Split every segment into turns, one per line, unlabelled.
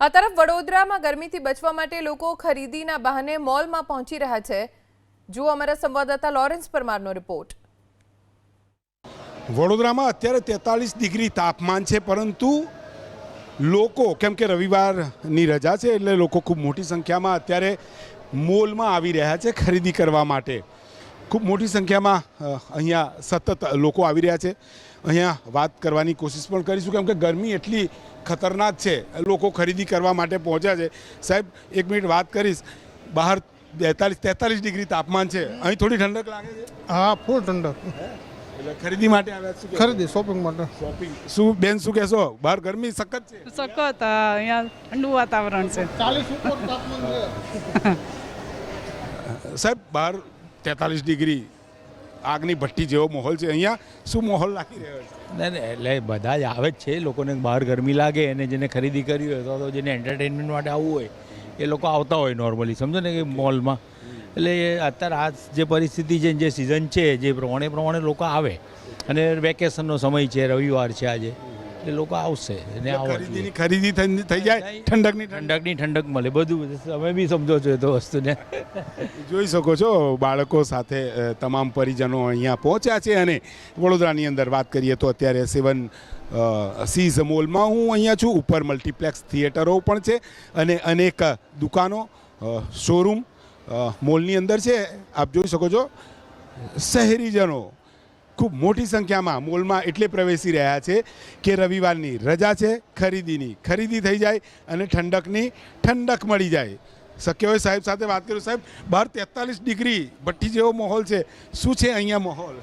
આ તરફ વડોદરામાં ગરમીથી બચવા માટે લોકો ખરીદીના બહાને મોલમાં પહોંચી રહ્યા છે। જુઓ અમારા સંવાદદાતા લોરેન્સ પરમારનો રિપોર્ટ।
વડોદરામાં અત્યારે 43 ડિગ્રી તાપમાન છે, પરંતુ લોકો કેમ કે રવિવારની રજા છે એટલે લોકો ખૂબ મોટી સંખ્યામાં અત્યારે મોલમાં આવી રહ્યા છે ખરીદી કરવા માટે। ખૂબ મોટી સંખ્યામાં અહીંયા સતત લોકો આવી રહ્યા છે। અહીંયા વાત કરવાની કોશિશ પણ કરીશું કેમ કે ગરમી એટલી ખતરનાક છે, લોકો ખરીદી કરવા માટે પહોંચ્યા છે। સાહેબ, એક મિનિટ વાત કરીશ। બહાર 43 ડિગ્રી તાપમાન છે, અહીં થોડી ઠંડક લાગે છે?
હા, ફૂલ ઠંડક।
એટલે ખરીદી માટે આવ્યા છો?
ખરીદી શોપિંગ માટે।
શોપિંગ શું બેન, શું કહેશો? બહાર ગરમી સખત છે?
સખત અહીંયા ઠંડુ વાતાવરણ છે।
40 ઉપર તાપમાન છે।
સાહેબ, બહાર 43 ડિગ્રી આગની ભઠ્ઠી જેવો માહોલ છે, અહીંયા શું માહોલ લાગી રહ્યો છે?
નહીં એટલે બધા જ આવે જ છે, લોકોને બહાર ગરમી લાગે અને જેને ખરીદી કરવી હોય તો જેને એન્ટરટેનમેન્ટ માટે આવવું હોય એ લોકો આવતા હોય નોર્મલી, સમજો ને કે મોલમાં। એટલે અત્યારે આ જે પરિસ્થિતિ છે, જે સિઝન છે, જે પ્રમાણે લોકો આવે અને વેકેશનનો સમય છે, રવિવાર છે આજે, એટલે લોકો આવશે અને
ખરીદી થઈ જાય,
ઠંડક મળે, બધું તમે બી સમજો છો એ તો વસ્તુને।
જોઈ શકો છો બાળકો સાથે તમામ પરિજનો અહીંયા પહોંચ્યા છે। અને વડોદરાની અંદર વાત કરીએ તો અત્યારે 7 સીઝ મોલમાં હું અહીંયા છું। ઉપર મલ્ટીપ્લેક્સ થિયેટરો પણ છે અને અનેક દુકાનો, શોરૂમ મોલની અંદર છે। આપ જોઈ શકો છો શહેરીજનો ખૂબ મોટી સંખ્યામાં મોલમાં એટલે પ્રવેશી રહ્યા છે કે રવિવારની રજા છે, ખરીદી થઈ જાય અને ઠંડક મળી જાય। શક્ય હોય સાહેબ સાથે વાત કરું। સાહેબ, બહાર 43 ડિગ્રી ભઠ્ઠી જેવો માહોલ છે, શું છે અહીંયા માહોલ?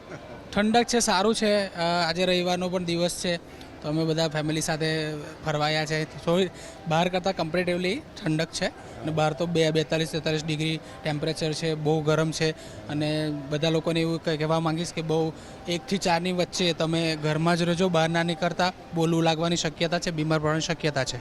ઠંડક છે, સારું છે। આજે રવિવારનો પણ દિવસ છે તો અમે બધા ફેમિલી સાથે ફરવાયા છે। થોડી બહાર કરતાં કમ્પેરેટિવલી ઠંડક છે અને બહાર તો 42-43 ડિગ્રી ટેમ્પરેચર છે, બહુ ગરમ છે। અને બધા લોકોને એવું કહેવા માંગીશ કે બહુ 1 થી 4ની વચ્ચે તમે ઘરમાં જ રહેજો, બહાર ના નીકળતા, બહુ લૂ લાગવાની શક્યતા છે, બીમાર પડવાની શક્યતા છે।